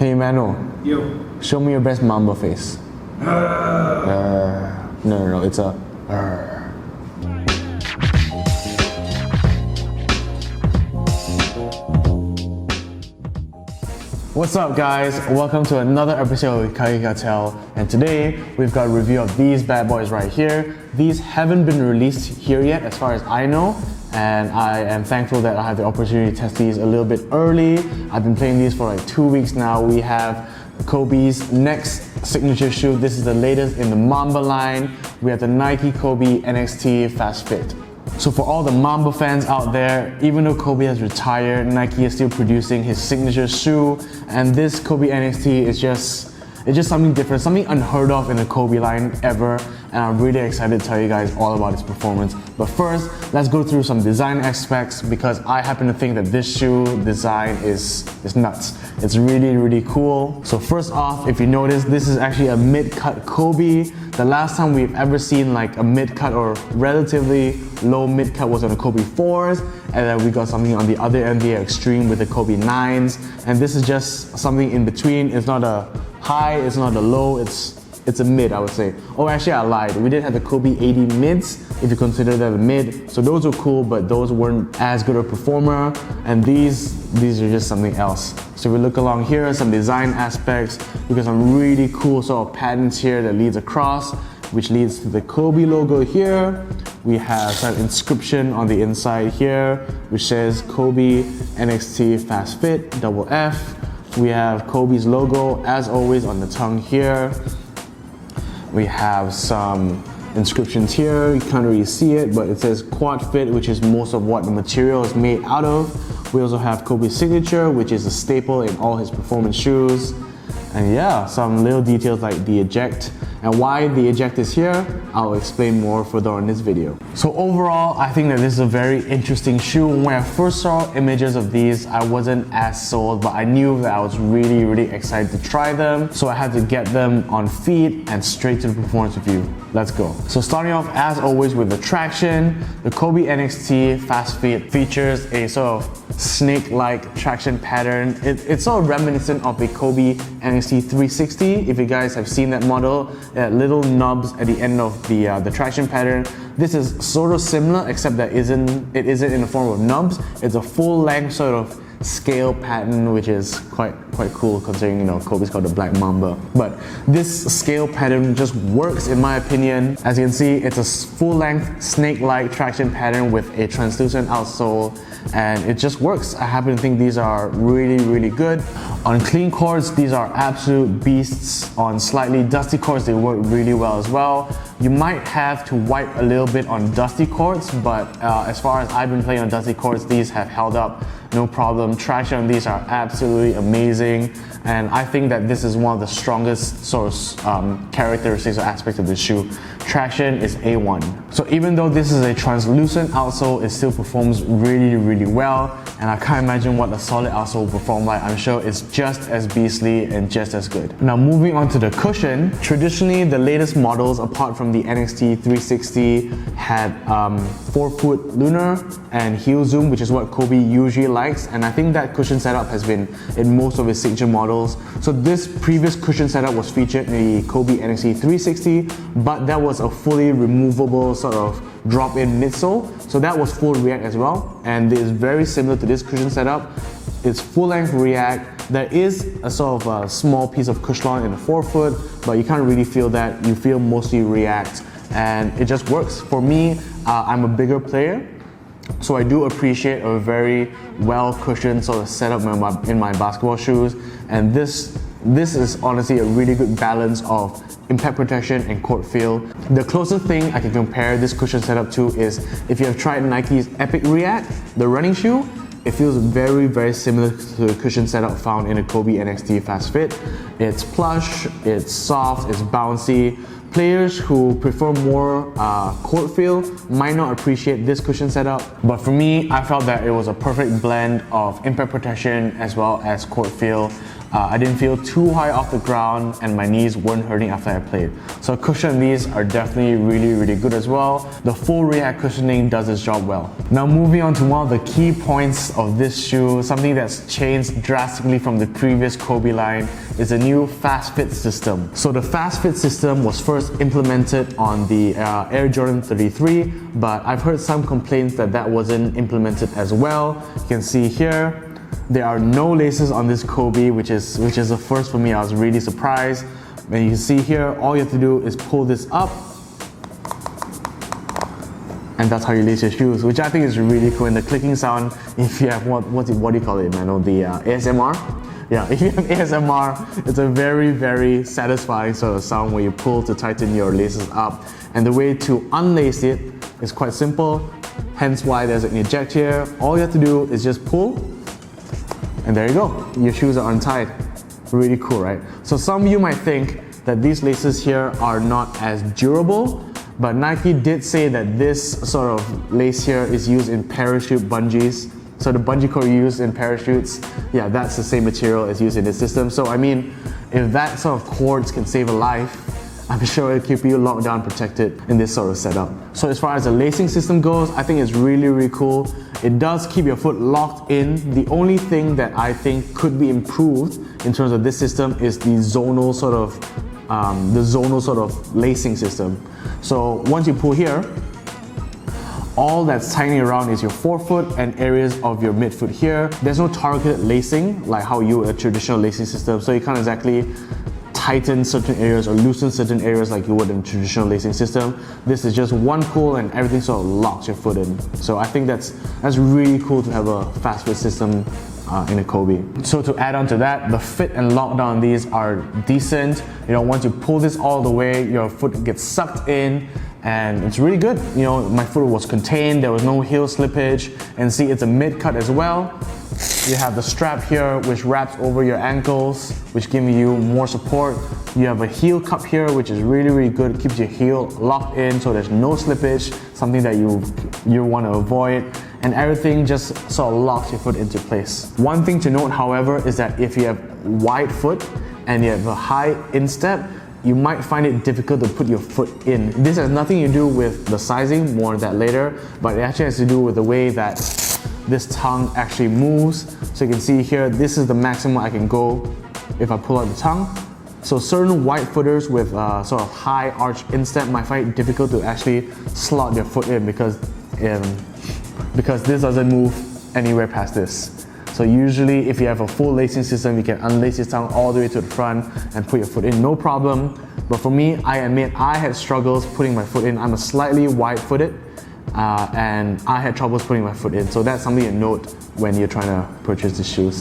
Hey Mano, Yo. show me your best Mamba face. No, it's a What's up guys? Welcome to another episode of Kaki Cartel, and today we've got a review of these bad boys right here. These haven't been released here yet as far as I know, and I am thankful that I have the opportunity to test these a little bit early. I've been playing these for like 2 weeks now. We have Kobe's next signature shoe. This is the latest in the Mamba line. We have the Nike Kobe NXT FastFit. So for all the Mamba fans out there, even though Kobe has retired, Nike is still producing his signature shoe, and this Kobe NXT is just something different, something unheard of in the Kobe line ever, and I'm really excited to tell you guys all about its performance. But first, let's go through some design aspects, because I happen to think that this shoe design is nuts. It's really cool. So first off, if you notice, this is actually a mid-cut Kobe. The last time we've ever seen like a mid-cut or relatively low mid-cut was on the Kobe 4s, and then we got something on the other end, the extreme with the Kobe 9s, and this is just something in between. It's not a high, it's not a low, it's a mid, I would say. Oh, actually I lied. We did have the Kobe 80 mids, if you consider that a mid. So those were cool, but those weren't as good a performer. And these are just something else. So we look along here, some design aspects. We got some really cool sort of patterns here that leads across, which leads to the Kobe logo here. We have some inscription on the inside here, which says Kobe NXT FastFit, double F. We have Kobe's logo, as always, on the tongue here. We have some inscriptions here. You can't really see it, but it says Quad Fit, which is most of what the material is made out of. We also have Kobe's signature, which is a staple in all his performance shoes. And yeah, some little details like the eject. And why the eject is here, I'll explain more further on this video. So overall, I think that this is a very interesting shoe. When I first saw images of these, I wasn't as sold, but I knew that I was really excited to try them. So I had to get them on feet and straight to the performance review. Let's go. So starting off, as always, with the traction, the Kobe NXT FastFit features a sort of snake-like traction pattern. It's sort of reminiscent of the Kobe NXT 360. If you guys have seen that model, little knobs at the end of the traction pattern. This is sort of similar, except that it isn't in the form of knobs. It's a full-length sort of scale pattern, which is quite cool considering, you know, Kobe's called the Black Mamba. But this scale pattern just works in my opinion. As you can see, it's a full-length snake-like traction pattern with a translucent outsole, and it just works. I happen to think these are really good. On clean courts, these are absolute beasts. On slightly dusty courts, they work really well as well. You might have to wipe a little bit on dusty courts, but as far as I've been playing on dusty courts, these have held up no problem. Traction on these are absolutely amazing, and I think that this is one of the strongest sort of characteristics or aspects of this shoe. Traction is A1. So even though this is a translucent outsole, it still performs really well, and I can't imagine what a solid outsole will perform like. I'm sure it's just as beastly and just as good. Now moving on to the cushion. Traditionally, the latest models, apart from the NXT 360, had 4-foot lunar and heel zoom, which is what Kobe usually likes, and I think that cushion setup has been in most of his signature models. So this previous cushion setup was featured in the Kobe NXT 360, but that was a fully removable sort of drop-in midsole, so that was full React as well, and it is very similar to this cushion setup. It's full-length React. There is a sort of a small piece of Cushlon in the forefoot, but you can't really feel that. You feel mostly React, and it just works. For me, I'm a bigger player, so I do appreciate a very well-cushioned sort of setup in my basketball shoes, and this is honestly a really good balance of impact protection and court feel. The closest thing I can compare this cushion setup to is if you have tried Nike's Epic React, the running shoe. It feels very similar to the cushion setup found in a Kobe NXT FastFit. It's plush, it's soft, it's bouncy. Players who prefer more court feel might not appreciate this cushion setup, but for me, I felt that it was a perfect blend of impact protection as well as court feel. I didn't feel too high off the ground and my knees weren't hurting after I played. So cushion on these are definitely really good as well. The full react cushioning does its job well. Now moving on to one of the key points of this shoe, something that's changed drastically from the previous Kobe line, is the new FastFit system. So the FastFit system was first implemented on the Air Jordan 33, but I've heard some complaints that wasn't implemented as well. You can see here, there are no laces on this Kobe, which is a first for me. I was really surprised. And you can see here, all you have to do is pull this up, and that's how you lace your shoes, which I think is really cool. And the clicking sound, if you have what do you call it, man? The ASMR? Yeah, if you have ASMR, it's a very satisfying sort of sound where you pull to tighten your laces up. And the way to unlace it is quite simple, hence why there's an eject here. All you have to do is just pull, and there you go, your shoes are untied. Really cool, right? So some of you might think that these laces here are not as durable, but Nike did say that this sort of lace here is used in parachute bungees. So the bungee cord used in parachutes, yeah, that's the same material as used in this system. So I mean, if that sort of cords can save a life, I'm sure it'll keep you locked down, protected in this sort of setup. So as far as the lacing system goes, I think it's really cool. It does keep your foot locked in. The only thing that I think could be improved in terms of this system is the zonal sort of lacing system. So once you pull here, all that's tightening around is your forefoot and areas of your midfoot here. There's no targeted lacing like how you would a traditional lacing system. So you can't exactly tighten certain areas or loosen certain areas like you would in a traditional lacing system. This is just one pull and everything sort of locks your foot in. So I think that's really cool to have a FastFit system in a Kobe. So to add on to that, the fit and lockdown on these are decent. You know, once you pull this all the way, your foot gets sucked in and it's really good. You know, my foot was contained, there was no heel slippage, and see, it's a mid cut as well. You have the strap here which wraps over your ankles, which give you more support. You have a heel cup here which is really good. It keeps your heel locked in so there's no slippage, something that you want to avoid. And everything just sort of locks your foot into place. One thing to note, however, is that if you have wide foot and you have a high instep, you might find it difficult to put your foot in. This has nothing to do with the sizing, more on that later, but it actually has to do with the way that this tongue actually moves. So you can see here, this is the maximum I can go if I pull out the tongue. So certain wide footers with sort of high arch instep might find it difficult to actually slot their foot in because this doesn't move anywhere past this. So usually if you have a full lacing system, you can unlace your tongue all the way to the front and put your foot in, no problem. But for me, I admit I had struggles putting my foot in. I'm a slightly wide-footed and I had troubles putting my foot in. So that's something to note when you're trying to purchase the shoes.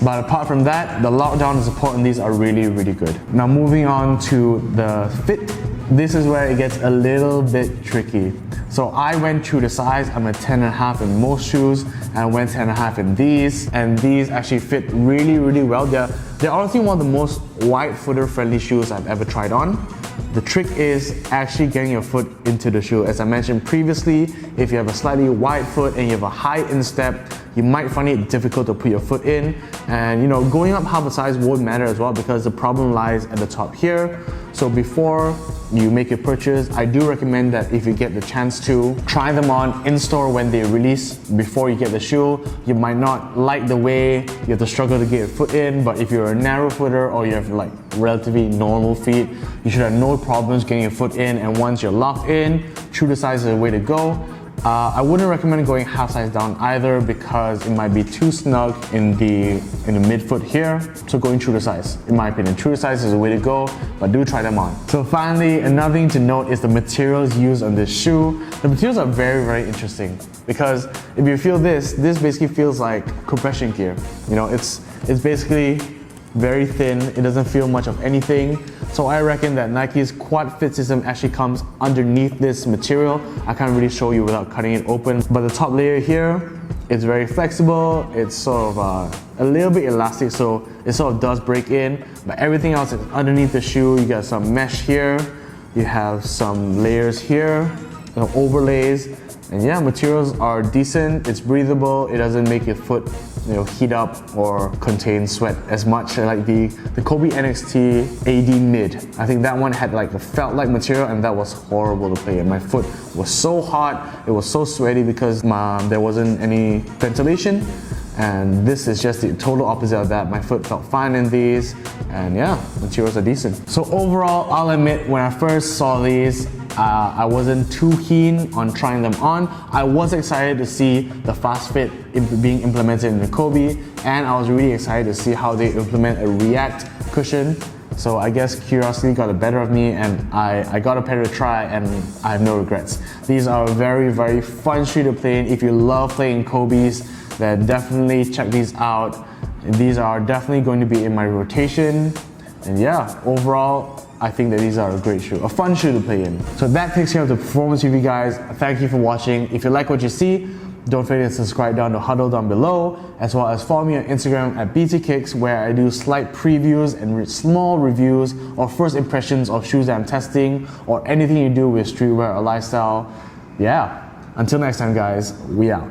But apart from that, the lockdown and support on these are really good. Now moving on to the fit, this is where it gets a little bit tricky. So I went through the size. I'm a 10.5 in most shoes, and I went 10.5 in these, and these actually fit really well. They're honestly one of the most wide footer friendly shoes I've ever tried on. The trick is actually getting your foot into the shoe. As I mentioned previously, if you have a slightly wide foot and you have a high instep, you might find it difficult to put your foot in. And you know, going up half a size won't matter as well because the problem lies at the top here. So before you make your purchase, I do recommend that if you get the chance to, try them on in-store when they release before you get the shoe. You might not like the way you have to struggle to get your foot in, but if you're a narrow footer or you have like relatively normal feet, you should have no problems getting your foot in. And once you're locked in, true to size is the way to go. I wouldn't recommend going half size down either because it might be too snug in the midfoot here. So going true to size, in my opinion, true to size is the way to go, but do try them on. So finally, another thing to note is the materials used on this shoe. The materials are very interesting because if you feel this basically feels like compression gear. You know, it's basically very thin, it doesn't feel much of anything. So I reckon that Nike's quad fit system actually comes underneath this material. I can't really show you without cutting it open, but the top layer here, it's very flexible. It's sort of a little bit elastic, so it sort of does break in, but everything else is underneath the shoe. You got some mesh here, you have some layers here, overlays, and yeah, materials are decent. It's breathable, it doesn't make your foot heat up or contain sweat as much. Like the Kobe NXT AD Mid, I think that one had like a felt like material, and that was horrible to play in. My foot was so hot, it was so sweaty because there wasn't any ventilation. And this is just the total opposite of that. My foot felt fine in these, and yeah, materials are decent. So overall, I'll admit, when I first saw these, I wasn't too keen on trying them on. I was excited to see the FastFit being implemented in the Kobe, and I was really excited to see how they implement a React cushion. So I guess curiosity got the better of me, and I got a pair to try, and I have no regrets. These are a very, very fun shoe to play in. If you love playing Kobe's, then definitely check these out. These are definitely going to be in my rotation. And yeah, overall, I think that these are a great shoe, a fun shoe to play in. So that takes care of the performance review, guys. Thank you for watching. If you like what you see, don't forget to subscribe down to Huddle down below, as well as follow me on Instagram at BTKicks, where I do slight previews and small reviews or first impressions of shoes that I'm testing or anything you do with streetwear or lifestyle. Yeah, until next time, guys, we out.